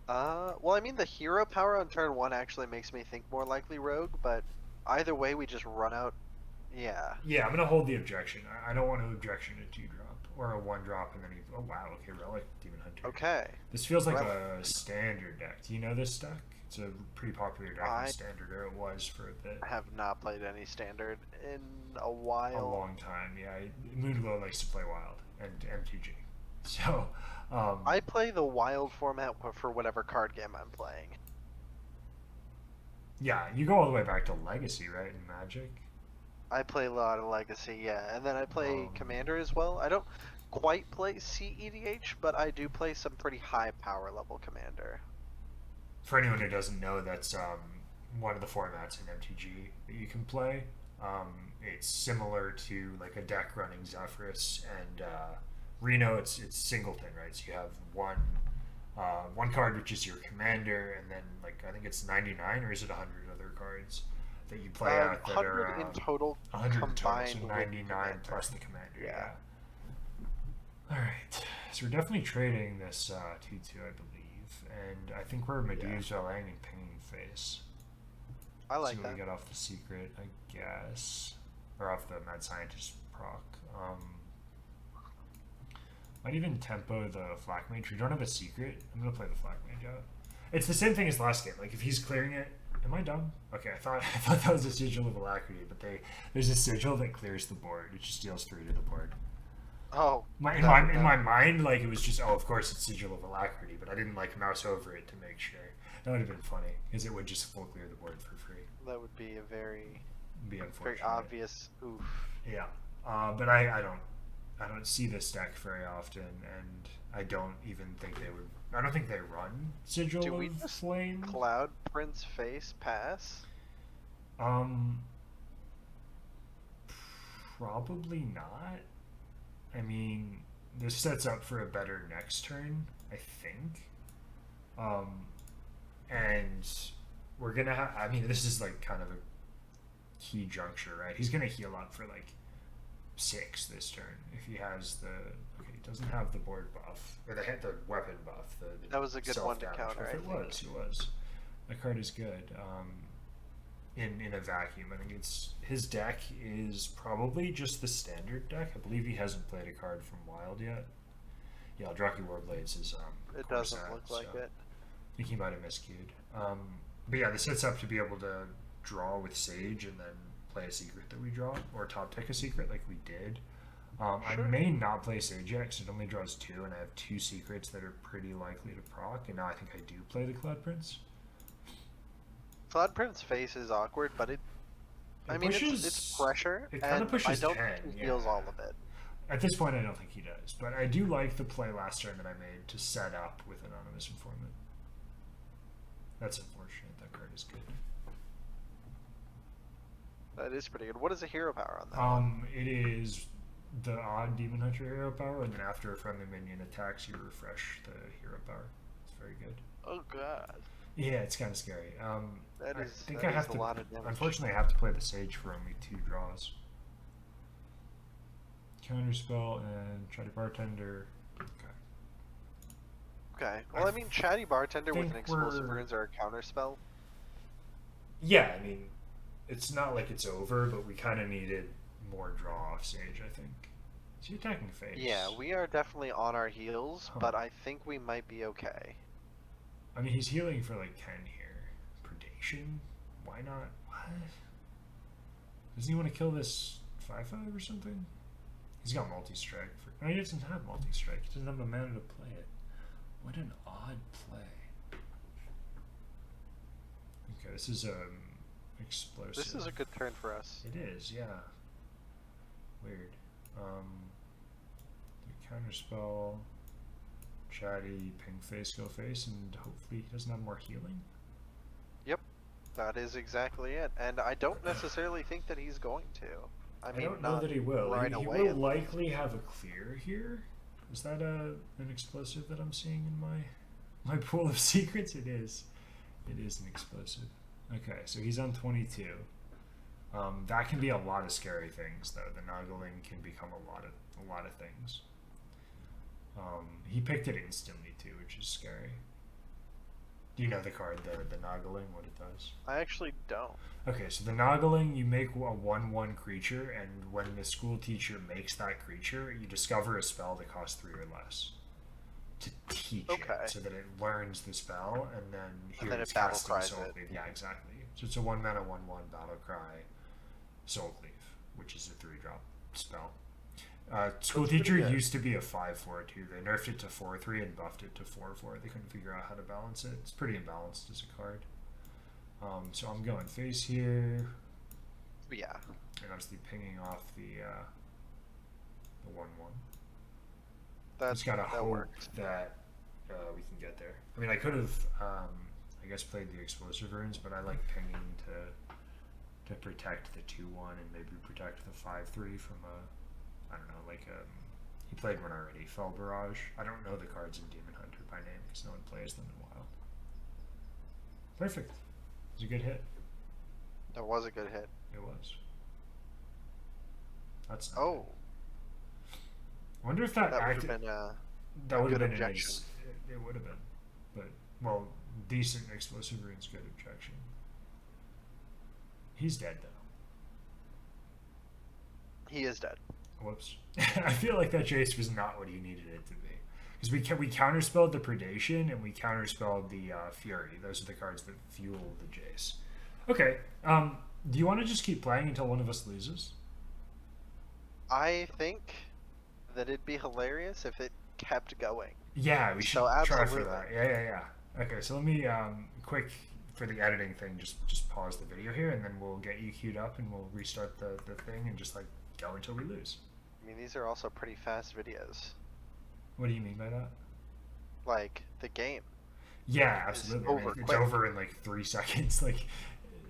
Well, I mean, the hero power on turn 1 actually makes me think more likely Rogue, but either way, we just run out. Yeah. Yeah, I'm gonna hold the objection. I don't want to objection a 2-drop or a 1-drop, and then oh wow, okay, Relic Demon Hunter. Okay. This feels like a standard deck. Do you know this deck? It's a pretty popular deck in standard, or it was for a bit. I have not played any standard in a while. A long time, yeah. MoonGlow likes to play wild and MTG. So, I play the wild format for whatever card game I'm playing. Yeah, you go all the way back to Legacy, right, in Magic? I play a lot of Legacy, yeah. And then I play Commander as well. I don't quite play CEDH, but I do play some pretty high power level Commander. For anyone who doesn't know, that's one of the formats in MTG that you can play. It's similar to like a deck running Zephrys and Reno. It's singleton, right? So you have one card which is your commander, and then like I think it's 99 or is it 100 other cards that you play out that 100 are in total 100 total, combined so with 99 plus the commander. Yeah. All right, so we're definitely trading this 2/2, I believe, and I think we're Medusa, Lang, and Pinging Face. I like so that. We got off the secret, I guess, or off the Mad Scientist proc. Might even tempo the Flak Mage. We don't have a secret. I'm gonna play the Flak Mage out. It's the same thing as last game. Like if he's clearing it, am I dumb? Okay, I thought that was a Sigil of Alacrity, but there's a sigil that clears the board. It just deals 3 to the board. Oh. In my mind, like it was just of course it's Sigil of Alacrity, but I didn't like mouse over it to make sure. That would have been funny because it would just full clear the board for free. That would be a very unfortunate. Very obvious oof. Yeah, but I don't see this deck very often, and I don't even think they would. I don't think they run Sigil Do we of just Flame. Cloud Prince Face pass? Probably not. I mean, this sets up for a better next turn, I think. And we're gonna have. I mean, this is like kind of a key juncture, right? He's gonna heal up for like 6 this turn if he has the. Okay, he doesn't have the board buff or the weapon buff. That was a good one to counter. If it was. That card is good. In a vacuum, I think it's his deck is probably just the standard deck. I believe he hasn't played a card from Wild yet. Yeah, Eldrazi Warblades is it doesn't look like it. I think he might have miscued. But yeah, this sets up to be able to draw with Sage and then play a secret that we draw, or top deck a secret like we did. Sure. I may not play Sage yet because it only draws 2, and I have 2 secrets that are pretty likely to proc, and now I think I do play the Cloud Prince. Cloud Prince Face is awkward, but it's pressure, it kind of pushes I don't 10, think he feels all of it. At this point, I don't think he does, but I do like the play last turn that I made to set up with Anonymous Informant. That's unfortunate. That card is good. That is pretty good. What is a hero power on that? It is the odd Demon Hunter hero power, and then after a friendly minion attacks, you refresh the hero power. It's very good. Oh god. Yeah, it's kind of scary. That I is think that I is have a to. lot of damage. Unfortunately, I have to play the Sage for only 2 draws. Counterspell and try to bartender. Okay. Okay. I Well, I mean, Chatty Bartender with think an explosive we're. runes or a counter spell. Yeah, I mean, it's not like it's over, but we kind of needed more draw off Sage, I think. Is he attacking Yeah, face? we are definitely on our heels, Huh. but I think we might be okay. I mean, he's healing for like 10 here. Predation? Why not? What? Doesn't he want to kill this 5/5 or something? He's got multi strike. No, he doesn't have multi strike. He doesn't have the mana to play it. What an odd play. Okay, this is explosive. This is a good turn for us. It is, yeah. Weird. Counterspell, Chatty, ping face, go face, and hopefully he doesn't have more healing. Yep, that is exactly it. And I don't necessarily think that he's going to. I I mean, don't know not that he will. right He away. will likely have a clear here. Is that an explosive that I'm seeing in my pool of secrets? It is. It is an explosive. Okay, so he's on 22. That can be a lot of scary things, though. The Noggling can become a lot of things. He picked it instantly too, which is scary. Do you know the card, the Noggling, what it does? I actually don't. Okay, so the Noggling, you make a 1/1 creature, and when the school teacher makes that creature, you discover a spell that costs 3 or less to teach Okay. it, so that it learns the spell, and then here And then it's it battle casting cries Soul it. Cleave. Yeah, exactly. So it's a 1 mana 1/1 battle cry Soul Cleave, which is a 3-drop spell. School That's pretty teacher good. used to be a 5/4 too. They nerfed it to 4/3 and buffed it to 4/4. They couldn't figure out how to balance it. It's pretty imbalanced as a card. So I'm going face here, But yeah. and obviously pinging off the 1/1. That, Just gotta that hope works. that we can get there. I mean, I could have, I guess, played the explosive runes, but I like pinging to protect the 2/1 and maybe protect the 5/3 from a, I don't know, like he played one already, Fell Barrage. I don't know the cards in Demon Hunter by name because no one plays them in Wild. Perfect. It was a good hit. That was a good hit. It was. That's not Oh, good. I wonder if that that would have acted. been That a would have good been an objection. it would have been, but well, decent explosive runes, good objection. He's dead though. He is dead. Whoops. I feel like that Jace was not what he needed it to be. Because we counterspelled the Predation and we counterspelled the Fury. Those are the cards that fuel the Jace. Okay. Do you want to just keep playing until one of us loses? I think that it'd be hilarious if it kept going. Yeah, we should So try for absolutely. that. Yeah. Okay, so let me quick for the editing thing. Just pause the video here, and then we'll get you queued up, and we'll restart the thing, and just like go until we lose. I mean, these are also pretty fast videos. What do you mean by that? Like, the game. Yeah, It's absolutely. over It's quick. over in like 3 seconds. Like,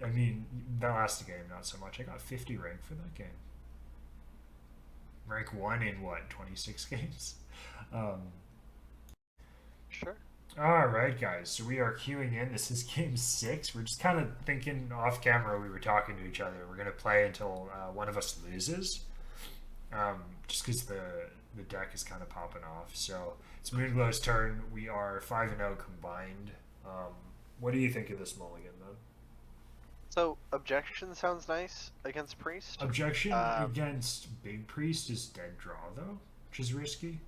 I mean, that last game not so much. I got 50 rank for that game. Rank 1 in what, 26 games? Um, Sure. all right, guys. So we are queuing in. This is game 6. We're just kind of thinking off camera. We were talking to each other. We're gonna play until one of us loses. Just because the deck is kind of popping off. So it's Moonglow's turn. We are 5-0 combined. What do you think of this mulligan, then? So, objection sounds nice against Priest. Objection Um, against Big Priest is dead draw, though, which is risky.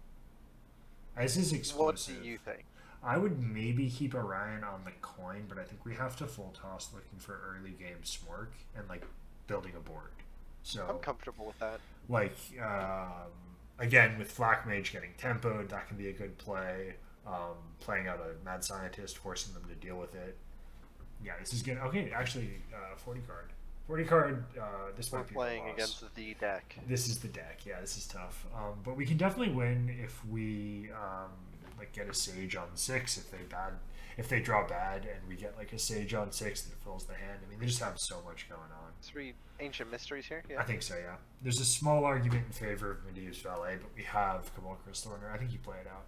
This is What explosive. do you think? I would maybe keep Orion on the coin, but I think we have to full toss looking for early game smork and like building a board. So I'm comfortable with that. like again with Flak Mage getting tempoed, that can be a good play. Playing out a mad scientist, forcing them to deal with it. Yeah, this is good. Okay, actually, 40 card. 40 card. This We're might be a playing loss. against the deck. This is the deck. Yeah, this is tough. But we can definitely win if we like get a Sage on 6. If they draw bad and we get like a Sage on 6 that fills the hand. I mean, they just have so much going on. Let's read Ancient Mysteries here. I Yeah. think so. Yeah. There's a small argument in favor of Medea's Valet, but we have Cabal Crystal Runner. I think you play it out.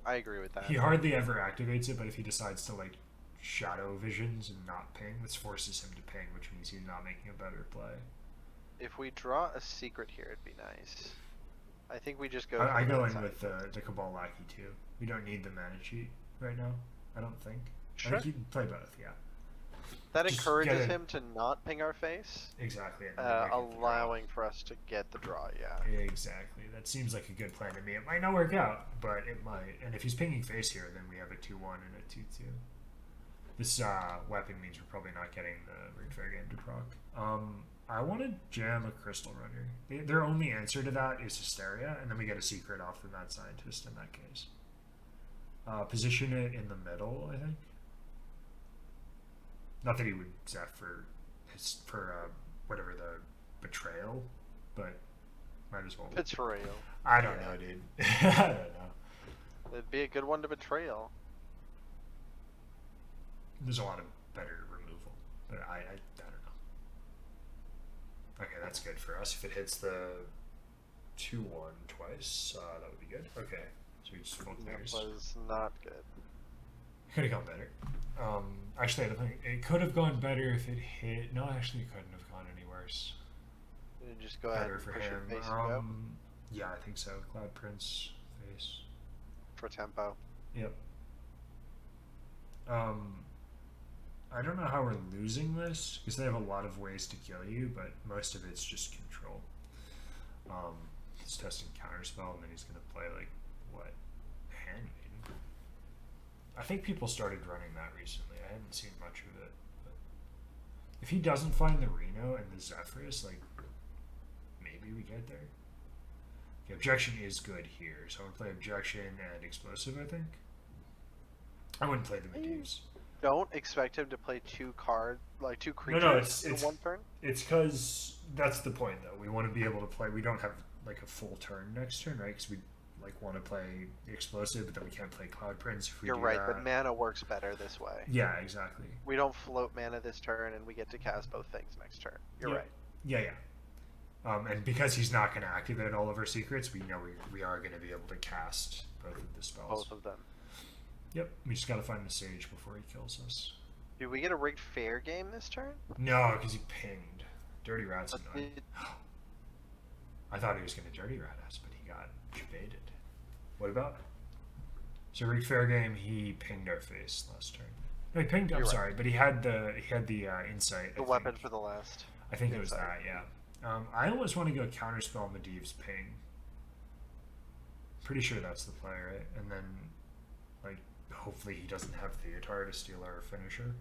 I agree with that. He hardly ever activates it, but if he decides to like shadow visions and not ping, this forces him to ping, which means he's not making a better play. If we draw a secret here, it'd be nice. I think we just go. I for go that in side. with the Cabal Lackey too. We don't need the mana cheat right now. I don't think. I Sure. think you can play both. Yeah. That Just encourages get it- him to not ping our face, Exactly. And then make it the draw. allowing for us to get the draw. Yeah. Exactly. That seems like a good plan to me. It might not work out, but it might. And if he's pinging face here, then we have a 2-1 and a 2-2. This weapon means we're probably not getting the Rigged Fair Game to proc. I want to jam a Crystal Runner. Their only answer to that is Hysteria, and then we get a secret off the Mad Scientist in that case. Position it in the middle, I think. Not that he would zap for whatever the betrayal, but might as well. Betrayal. I don't know, dude. I don't know. It'd be a good one to betrayal. There's a lot of better removal, but I don't know. Okay, that's good for us. If it hits the 2-1 twice, that would be good. Okay, so we just full That clears. was not good. Could have gone better. Actually, I don't think it could have gone better if it hit. No, actually, it couldn't have gone any worse. You just go ahead Better and for push your him. face and go Yeah, I think so. Cloud Prince face. for tempo. Yep. I don't know how we're losing this because they have a lot of ways to kill you, but most of it's just control. He's testing counterspell, and then he's gonna play like what? Handmaiden. I think people started running that recently. I hadn't seen much of it. But if he doesn't find the Reno and the Zephyrus, like maybe we get there. The objection is good here, so I'm gonna play objection and explosive. I think. I wouldn't play the Medivhs. Don't expect him to play two creatures it's in one turn. It's because that's the point, though. We want to be able to play. We don't have like a full turn next turn, right? Because we like want to play explosive, but then we can't play Cloud Prince if we You're do right, that. but mana works better this way. Yeah, exactly. We don't float mana this turn, and we get to cast both things next turn. You're Yeah. right. Yeah. And because he's not going to activate all of our secrets, we know we are going to be able to cast both of the spells. Both of them. Yep. We just got to find the Sage before he kills us. Do we get a rigged fair game this turn? No, because he pinged. Dirty Rat's But annoying. I thought he was going to Dirty Rat us, but he got baited. What about? So Rigged Fair Game, he pinged our face last turn. No, he pinged. I'm You're right. sorry, but he had the insight. The weapon for the last. I think it was insight. that. Yeah. I always want to go counterspell Medivh's ping. Pretty sure that's the play, right? And then, like, hopefully he doesn't have Theotar to steal our finisher.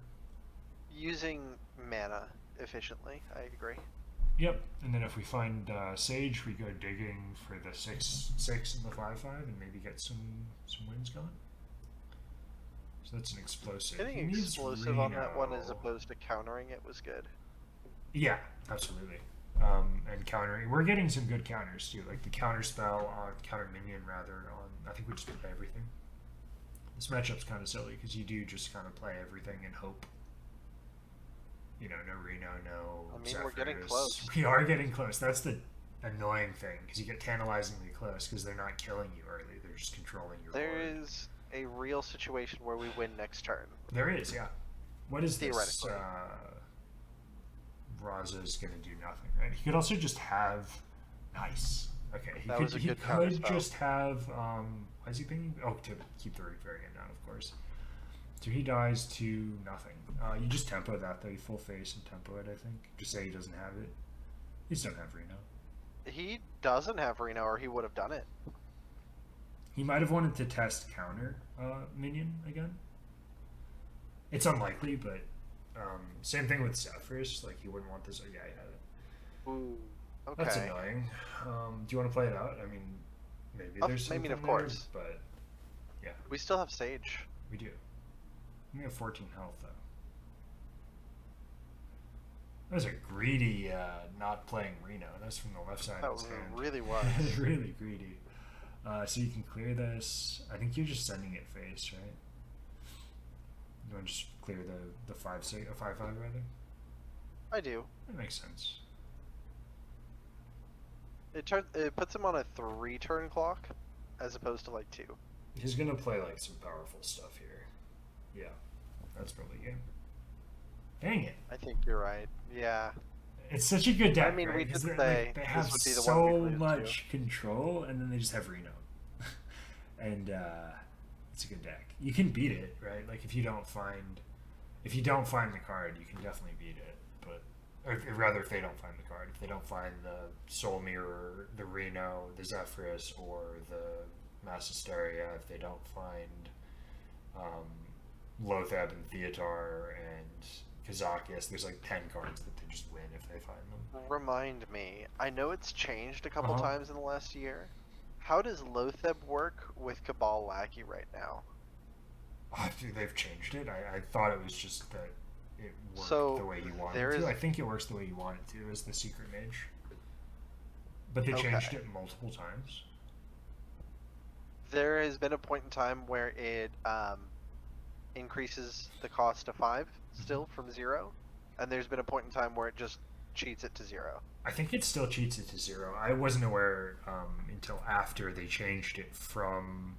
Using mana efficiently, I agree. Yep. And then if we find Sage, we go digging for the 6/6 and the 5/5, and maybe get some wins going. So that's an explosive. Getting He needs explosive on that one as Reno. opposed to countering it was good. Yeah, absolutely. And countering, we're getting some good counters too, like the counter spell on counter minion rather on. I think we just play everything. This matchup's kind of silly because you do just kind of play everything and hope. You know, no Reno, no. I mean, we're getting Zephyrus. close. We are getting close. That's the annoying thing because you get tantalizingly close because they're not killing you early; they're just controlling your. There board. is a real situation where we win next turn. There is, yeah. What is this? Theoretically. Raza's gonna do nothing, right? He could also just have nice. Okay, he That could was a he good could counterspell. just have why is he pinging? Oh, to keep the Rigged Fair Game down, of course. So he dies to nothing. You just tempo that though, you full face and tempo it, I think. Just say he doesn't have it. He just don't have Reno. He doesn't have Reno, or he would have done it. He might have wanted to test counter minion again. It's unlikely, but same thing with Zephyrus. Like he wouldn't want this. Oh, yeah, he had it. Ooh, okay. That's annoying. Do you want to play it out? I mean, maybe there's something of there, course. but yeah, We still have Sage. we do. We have 14 health though. That was a greedy not playing Reno. That's from the left side That of his hand. really was. Really greedy. So you can clear this. I think you're just sending it face, right? You want to just clear the 5/5 rather? I do. That makes sense. It puts him on a 3-turn clock, as opposed to like 2. He's gonna play like some powerful stuff here. Yeah, that's probably game. Dang it! I think you're right. Yeah. It's such a good deck, I mean, right? we Because did like say they have this would be the one we'd so lose to. much control, and then they just have Reno, and it's a good deck. You can beat it, right? Like if you don't find the card, you can definitely beat it. But or rather, if they don't find the card, if they don't find the Soul Mirror, the Reno, the Zephrys, or the Mass Hysteria, if they don't find Lothab and Theotar and Kazakis, there's like 10 cards that they just win if they find them. Remind me. I know it's changed a couple Uh-huh. times in the last year. How does Lothab work with Cabal Lackey right now? Oh, dude, they've changed it. I thought it was just that it worked So the way you want there it to. is I think it works the way you want it to as the Secret Mage. But they changed okay. it multiple times. There has been a point in time where it increases the cost to 5 still from 0, and there's been a point in time where it just cheats it to 0. I think it still cheats it to 0. I wasn't aware until after they changed it from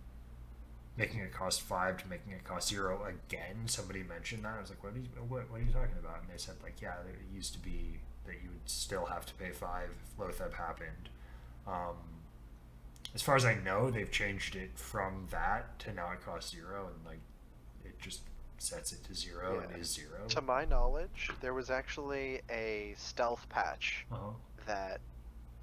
making it cost 5 to making it cost 0 again. Somebody mentioned that. I was like, what are you talking about? And they said, like, yeah, it used to be that you would still have to pay 5 if Lothab happened. As far as I know, they've changed it from that to now it costs 0, and like it just sets it to 0 Yeah. and is 0. To my knowledge, there was actually a stealth patch Uh-huh. that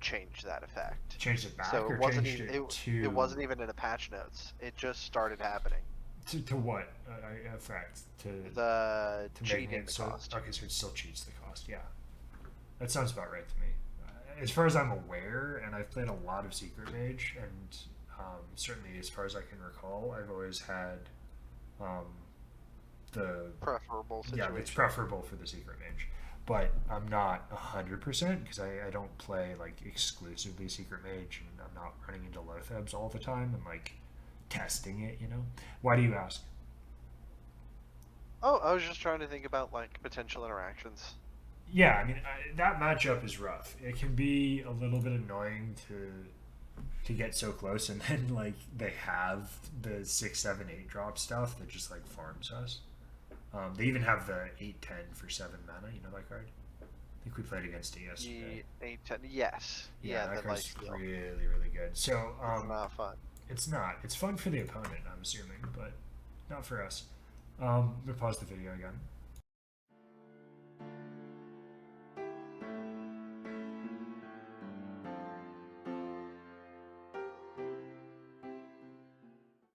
changed that effect. Changed it back So or it wasn't changed even to it wasn't even in the patch notes. It just started happening. to what effect to The making cheating it the so cost. okay, so it still cheats the cost. Yeah, that sounds about right to me. As far as I'm aware, and I've played a lot of Secret Mage, and certainly as far as I can recall, I've always had the Preferable situation. yeah, it's preferable for the Secret Mage. But I'm not 100% because I don't play like exclusively Secret Mage, and I'm not running into Lothabs all the time and like testing it. Why do you ask? Oh, I was just trying to think about like potential interactions. Yeah, I mean that matchup is rough. It can be a little bit annoying to get so close, and then like they have the 6, 7, 8 drop stuff that just like farms us. They even have the 8, 10 for 7 mana. You know that card? I think we played against it yesterday. 8, 10. Yes. Yeah, that the card's lifesteal. really, really good. So It's not fun. it's not. It's fun for the opponent, I'm assuming, but not for us. We'll pause the video again.